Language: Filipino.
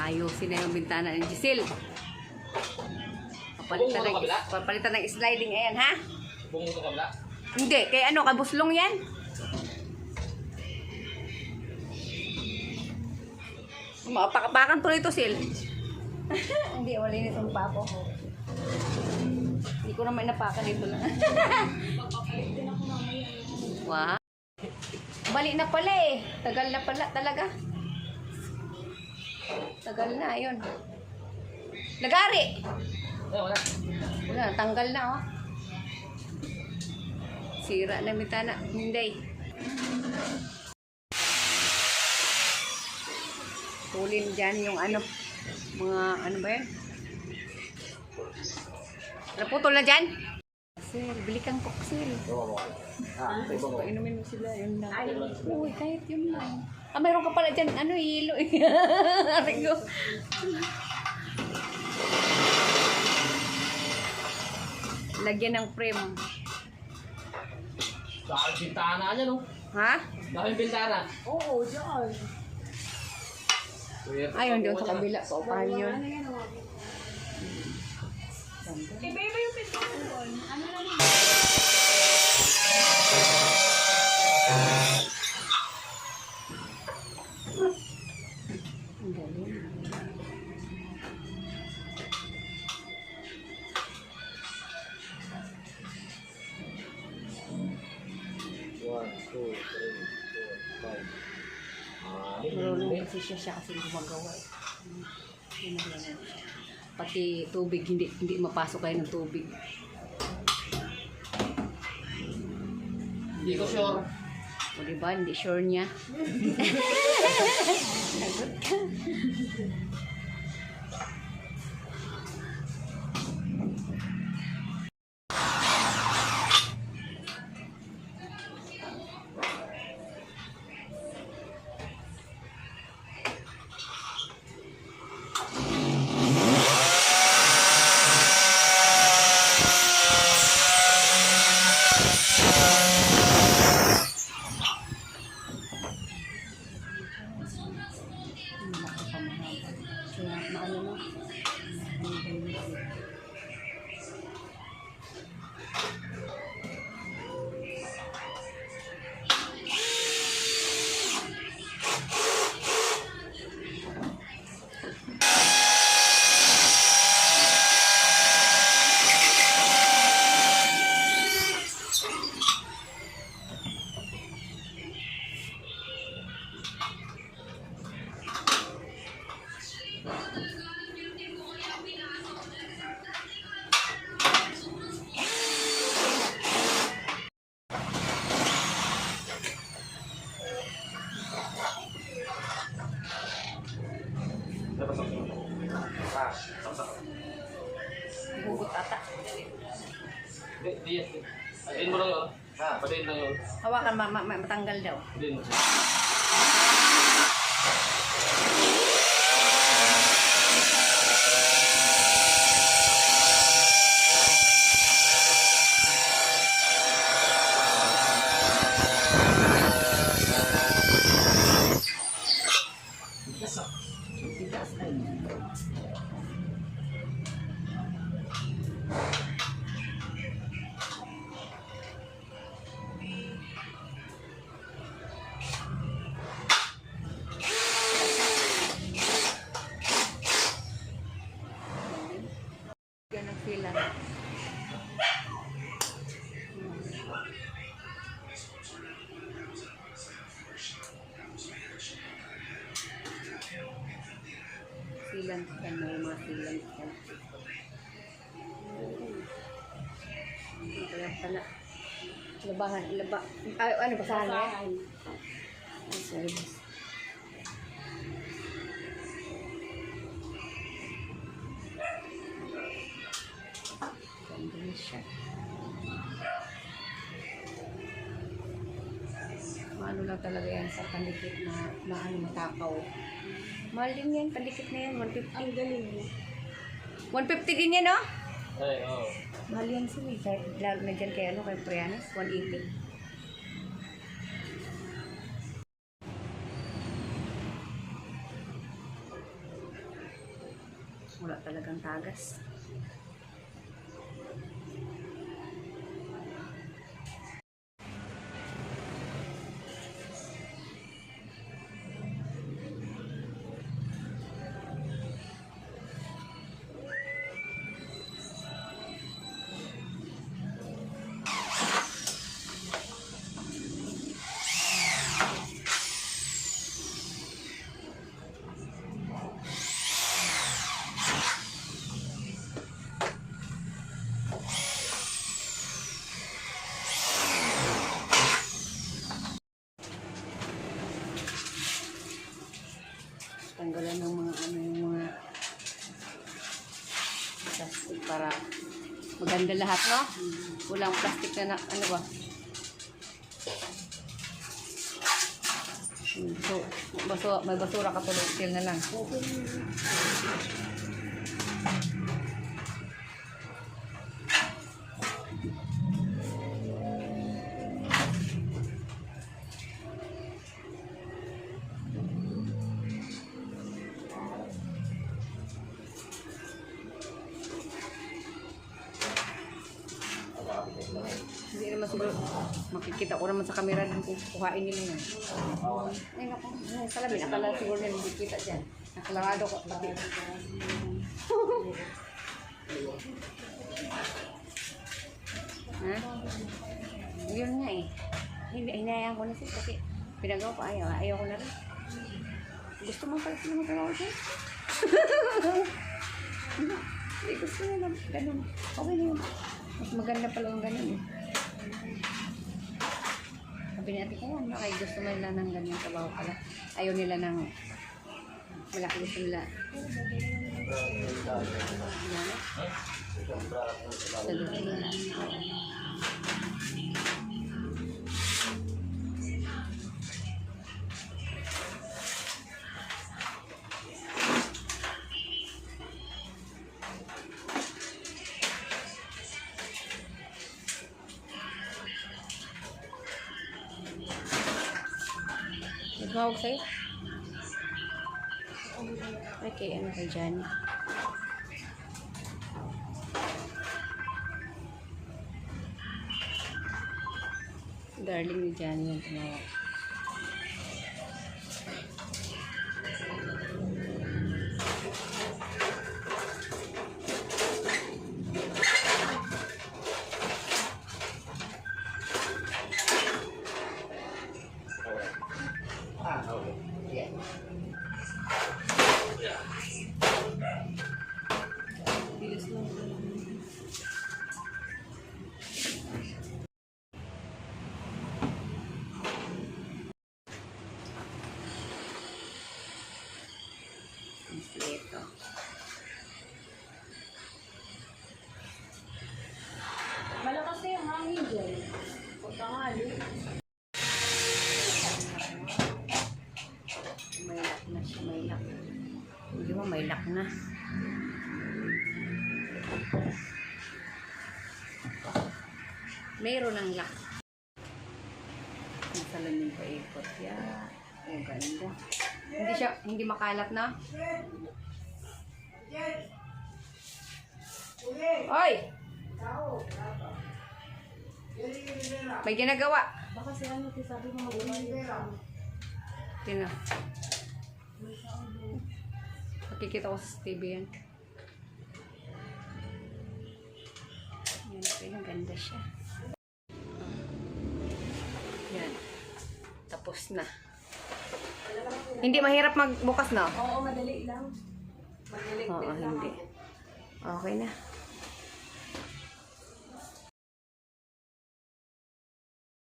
Ayusin na yung bintana ni Giselle. Papalitan ng sliding. Ayan, ha? Bungo ito kabila? Hindi. Kaya ano, kabuslong yan? Makapakan tuloy ito, Sil. Hindi, wala yun itong papo. Hindi ko naman napakan ito lang. Wow. Bali na pala eh. Tagal na pala talaga. Tagal na, yun. Lagari! Wala. Wala, tanggal na, oh. Sira na mitana. Hindi. Tulin dyan yung ano. Mga, ano ba yan? Naputol na dyan? Sir, bili kang koksil. So, inumin mo sila. Yun na. Uy, kahit yun lang. Ah, mayroon ka pala dyan. Ano, hilo. Arigo. Lagyan ng frame. Dahil bintana niya, no? Ha? Dahil bintana. Oo, dyan. Ayun, doon sa kabila. Paupahan yun. Iba-iba yung pintuan doon. Ano lang yun? Ang galing. Marunong kasi siya kasi gumagawa eh. Yun na yan. Pati tubig, hindi mapasok kayo ng tubig. Hindi ko sure. O diba, hindi sure niya. Sagot ka. Hugot ata. Hindi. Atin mo lang yun. Patayin lang yun. Hawakan, matanggal daw. Din. Ganun sila. Silang yan, may mga silang yan. Kaya pala. Labahan, ay, ano, basahan na yan? Ay, sorry. Ganda siya. Ano lang talaga yan sa pandikit na ano, matakaw. Mahal din yan, pandikit na yan, 150. Ang galing mo. 150 din yan, no? Ay, oo. Mahal yan sila. Lalo na dyan kay, kay Prianas, 180. Wala talagang tagas. Tanggalan ng mga ano yung mga plastic para maganda lahat, no? Walang plastic na ano ba? So, may basura ka tuloy, steel na lang. Hindi naman siguro makikita ko naman sa camera din kung kuhain nila yan. Ay naku, yung salamin, akala siguro nila hindi kita dyan. Nakalarado ko pati. Ha? Yun nga eh. Hinayaan ko na siya kasi pinagawa pa ayaw ko na rin. Gusto mo pala sila magkalawa siya? Hindi gusto nila ganun. Okay na yun. Mas maganda pala yung ganun eh. Sabi natin kaya ano, kaya gusto nila ng ganyan trabaho pala. Ayaw nila ng malaki, gusto nila. Tumawag sa'yo? Okay, ano kay Jan? Darling ni Jan yung tumawag. Ito. Malakas na yung hangin dyan. O tangali. May lock na siya, may lock. Hindi mo, may lock na. Mayroon ng lock. Ang salamin pa ikot. Yeah. Ang ganda. Hindi makalat na. Oy! May ginagawa. Baka si ano, sabi mo mag-ulan. Tina. Makikita ko sa TV yan. Yan, okay, ang ganda siya. Yan. Tapos na. Hindi mahirap magbukas na. Oo, madali lang. Madali. Oo, hindi. Okay na.